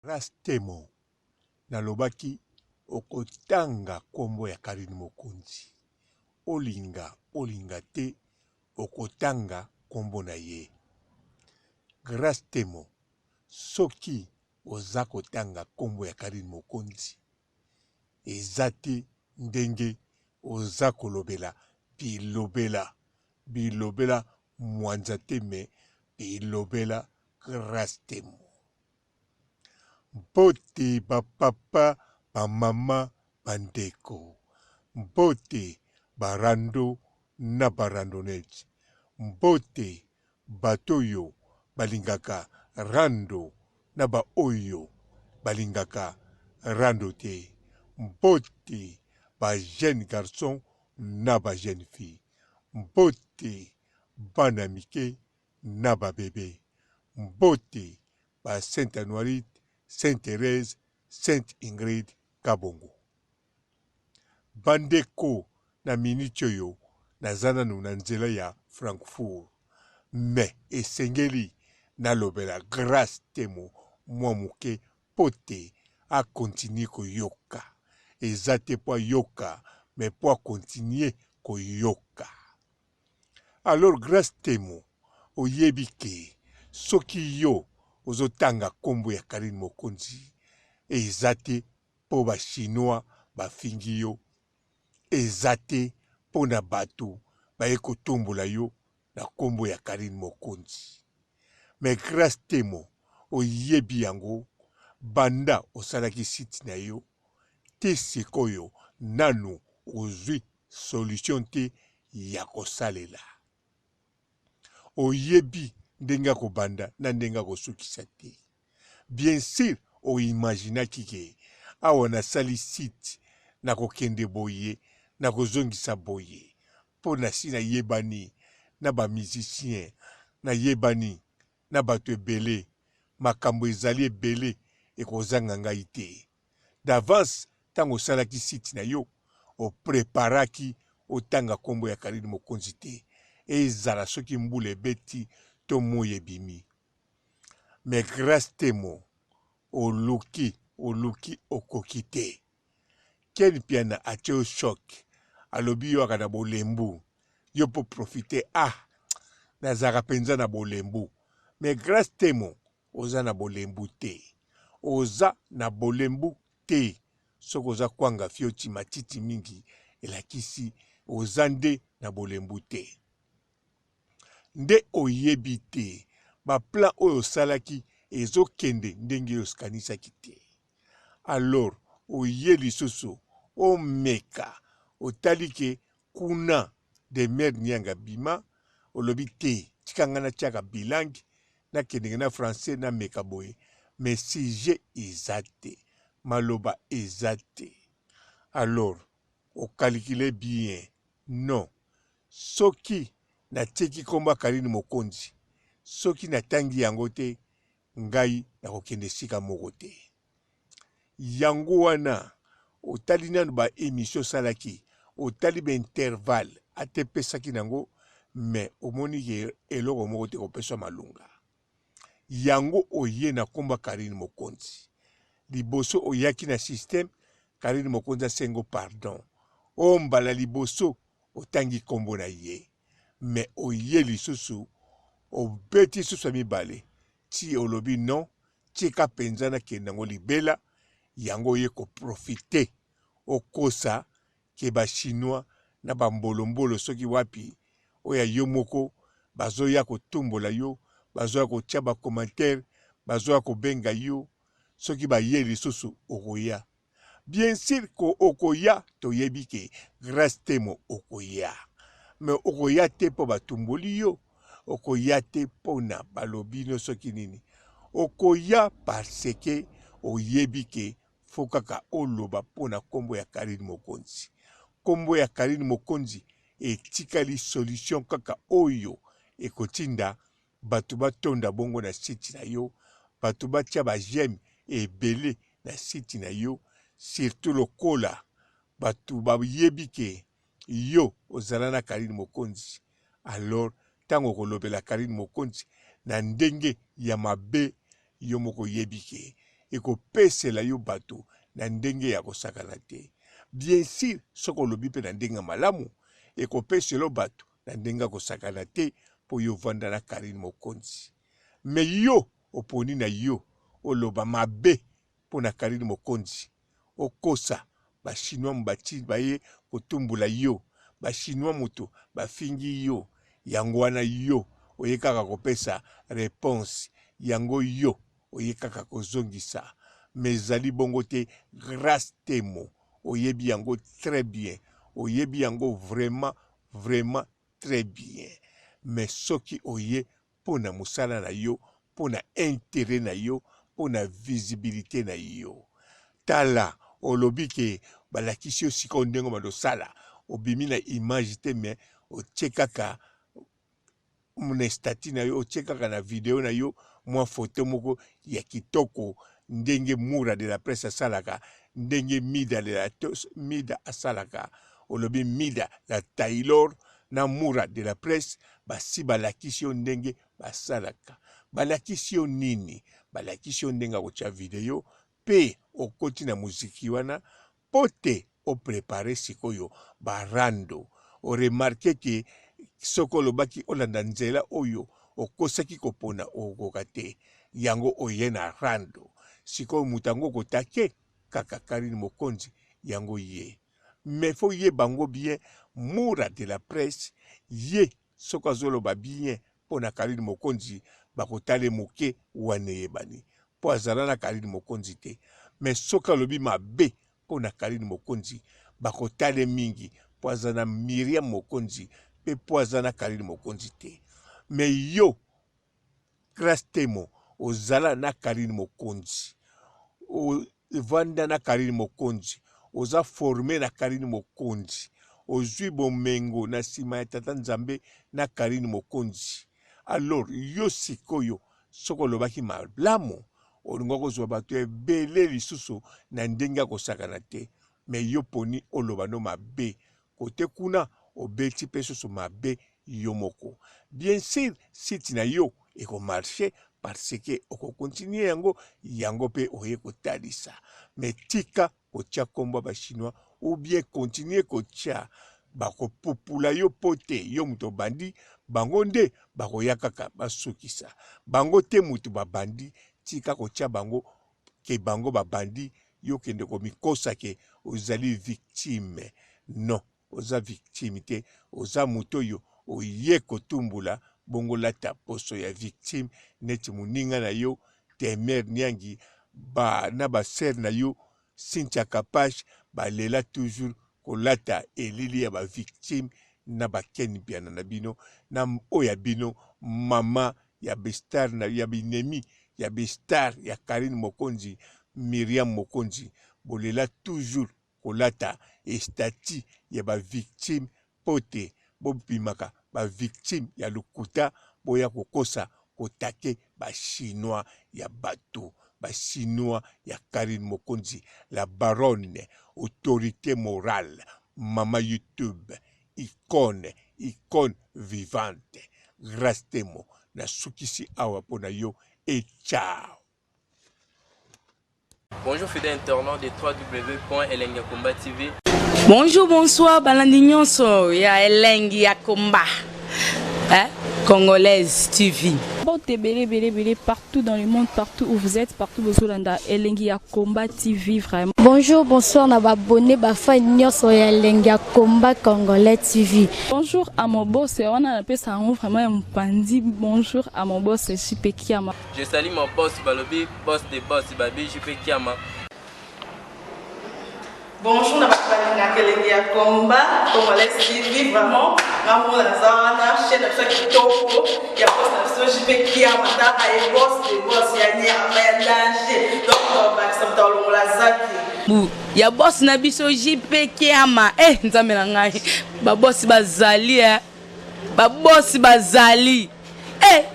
Rastemo nalobaki okotanga kombo ya Karine Mokonzi. Olinga te okotanga kombo na ye. Grâce temo soki oza kotanga kombo ya Karine Mokonzi. Eza te ndenge oza kolobela bilobela mwanza te me bilobela grâce temo. Mbote bapapa bamama bandeko. Mbote barando na barandonete. Mbote batoyo balingaka rando na ba oyo balingaka rando te. Mbote ba jeune garçon na ba jeune fille. Mbote bana mike na ba bébé. Mbote ba Sainte Anoirite, Sainte Thérèse, Sainte Ingrid Kabongo. Bandeko na minute oyo nazananu na nzela ya Francfort. Me esengeli nalobela grâce temo mwa muke pote a continue koyoka. Eza te po yoka me po continue koyoka. Alors grâce temo oyebi ke soki yo ozotanga kombo ya Karine Mokonzi. Eza te po ba chinois bafingi yo. Eza te po na bato baye kotombola yo na kombo ya Karine Mokonzi. Mais grâce temo oyebi yango banda osalaki site na yo te sikoyo nanu ozwi solution te ya kosalela. Oyebi ndenga kobanda na ndenga kosukisa te. Bien sûr oimagina kike awa nasali site na kokende boye na kozongisa boye po na si na yebani na ba musicien na yebani na bato ebele makambo ezali ebele ekozanga ngai te. D'avance tango osalaki site na yo opreparaki otanga kombo ya Karine Mokonzi te. Ezala soki mbula ebeti to moyi ebimi. Mais grâce temo oluki okoki te. Ken piana ateo choc alobi yo akana bolembu yo po profiter nazaka penza na bolembu. Mais grâce temo oza na bolembu te. Oza na bolembu te. Soko oza kwanga fioti matiti mingi elakisi oza nde na bolembu te. Nde oyebi te ba plan oyo salaki ezokende ndenge osikanisaki te. Alors oye lisusu omeka otali ke kuna de mer nyanga bima olobi te tikanga na tiaka bilangi na kendenge na français na meka boye. Mais sujet eza te. Maloba eza te. Alors okalikile bien. Non. Soki na teki komba Karine Mokonzi. Soki na tangi yango te ngai na kokende sika moko te. Yango wana otali nanu ba émission salaki otali ba intervalle atepesaki nango mais omoni ke eloko moko te kopeswa malunga. Yango oye na komba Karine Mokonzi. Liboso oyaki na système Karine Mokonzi asengo pardon. Ombala liboso otangi kombo na ye. Mais oye lisusu obeti susu mibale. Ti olobi non, tika penzana kendango libela, yango ye ko profite okosa ke ba chinois na ba mbolo soki wapi oya yo moko bazoya kotumbola yo, bazoya kotia ba commentaire, bazoya kobenga yo, soki ba ye lisusu okoya. Bien sûr ko okoya toyebi ke grâce temo okoya. Mais okoya te po batumboli yo, okoya te po na balobi no soki nini. Okoya parce que oyebi ke fokaka oloba po na kombo ya Karine Mokonzi. Kombo ya Karine Mokonzi etikali solution kaka oyo ekotinda batu batonda bongo na site na yo, batu batia ba j'aime ebele na site na yo, surtout lokola batu bayebi ke yo ozala na Karine Mokonzi. Alors tango kolobela Karine Mokonzi na ndenge ya mabe yo moko yebi ke ekopesela yo bato na ndenge ya kosakana te. Bien sûr soko lobi pe na ndenge malamu ekopesela yo bato na ndenge ya kosakana te po yo vanda na Karine Mokonzi. Me yo oponi na yo oloba mabe po na Karine Mokonzi okosa ba chinois mbati baye kotumbula yo, ba chinois moto bafingi yo, yango wana yo oyekaka kopesa réponse, yango yo oyekaka kozongisa. Mezali bongo te grâce temo oyebi yango très bien, oyebi yango vraiment très bien. Mais soki oye pona musala na yo, pona intérêt na yo, pona visibilité na yo. Tala olobi ke balakisi yo siko ndengo madosala obimi na image te me ochekaka muna stati na yo, ochekaka na video na yo mwa foto moko ya kitoko ndenge Mura de la Presse asalaka, ndenge Mida asalaka. Olobi Mida la Taylor na Mura de la Presse basi balakisi yo ndenge basalaka. Balakisi yo nini? Balakisi yo ndenge kocha video pe okoti na muziki wana pote o prepare sikoyo barando. O remarque ke soko lobaki olanda nzela oyo okosaki kopona okokate yango oye na rando. Sikoyo mutango kotake kaka Karine Mokonzi yango ye. Mais faut ye bango bien Mura de la Presse ye soko azoloba bien pona Karine Mokonzi bakotale moke wane yebani. Po azala na Karine Mokonzi te. Mais soka lobi mabe pona Karine Mokonzi bakotale mingi po azana Miriam Mokonzi pe po azana Karine Mokonzi te. Mais yo grâce temo ozala na Karine Mokonzi, o vanda na Karine Mokonzi, oza formé na Karine Mokonzi, ozwi bomengo na sima ya tata Nzambe na Karine Mokonzi. Alors yo sikoyo soko lobaki malamu olingo kozwa bato ebele lisusu na ndenge kosakana te. Me yo poni oloba no mabe kote kuna obeti pe susu mabe yo moko. Bien sûr siti na yo eko marché parce que oko continue yango pe oye kotalisa. Me tika kotia kombo ba chinois ou bien continue kotia bako popula yo pote yo muto bandi bango nde bako yakaka basukisa. Bango te mutu babandi tika kotia bango ke bango babandi yo kende komikosa ke ozali victime. Non, oza victime te, oza muto yo oye kotumbula bongo lata poso ya victime neti muninga na yo Temer Nyangi ba na ba ser na yo Cynthia Kapash ba lela toujours kolata elili ya ba victime na ba ken biana na bino na oya bino mama ya bestar na ya binemi ya bestar ya Karine Mokonzi, Miriam Mokonzi bolela toujours kolata estati ya ba victime pote bobimaka ba victime ya lukuta boya kokosa kotake ba chinois ya bato, ba chinois ya Karine Mokonzi, la baronne, autorité morale, mama YouTube, icône vivante. Grâce temo na sukisi awa pona yo et ciao. Bonjour fidèles internautes de www.elengiakomba TV. Bonjour, bonsoir, balandi nyonso ya Elengi ya Komba. Congolaise TV. Belé, partout dans le monde, partout où vous êtes, partout où vous êtes, Elengi ya Komba TV, vraiment. Bonjour, bonsoir, na abonné, fan nyonso ya Elengi ya Komba Congolais TV. Bonjour à mon boss, on a appelé ça vraiment un pandi. Bonjour à mon boss, JP Kiama. Je salue mon boss Balobi, boss des boss Babi, JP Kiama. Bonjour, na Elengi ya Komba Congolais TV, vraiment. Maman Lazana, chaîne de chaque topo, il y a pas de JP Kiama, et boss des boss, il y a un danger. Donc, on va se mettre dans la zaki. Ya boss na biso JP Kiama. Nzambe na ngai. Ba boss bazali Ba boss bazali.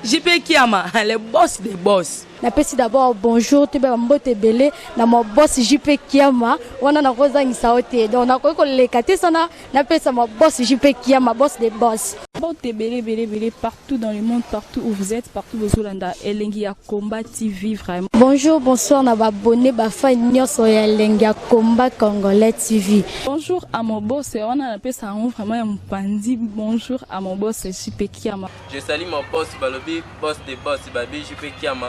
JP Kiama, le boss des boss. napesi d'abord bonjour te ba mbote belé na mo boss JP Kiama wana na kozangisa ote donc na ko leka te sana napesa mo boss JP Kiama boss des boss. Mbote belé partout dans le monde, partout où vous êtes, partout où Zolanda Elengi ya Combat TV vraiment. Bonjour, bonsoir na ba abonné ba fan nyonso ya Elengi ya Combat Congolais TV. Bonjour à mon boss, on a appelé ça vraiment un pandi. Bonjour à mon boss JP Kiama. Je salue mon boss Balobi, boss des boss Babi JP Kiama.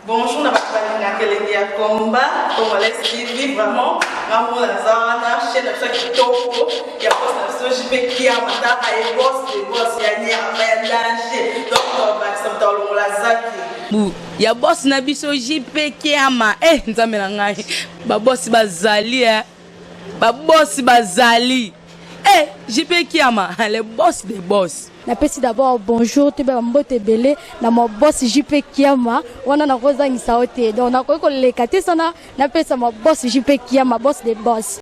Bonjour, na balinga Elengi ya Combat Congolais TV vraiment. Ngamo na zana chaîne ça kitoko ya boss na JP Kiama ta ay boss des boss ya nyama ya danger. Donc ba ça tolo la zaki. Bu ya boss na biso JP Kiama nzambe na ngai ba boss bazali ba boss bazali JP Kiama le boss des boss. Napesi d'abord bonjour te ba mbote belé na mo boss JP Kiama wana na kozangisa ote donc na ko leka te sana napesa mo boss JP Kiama boss des boss.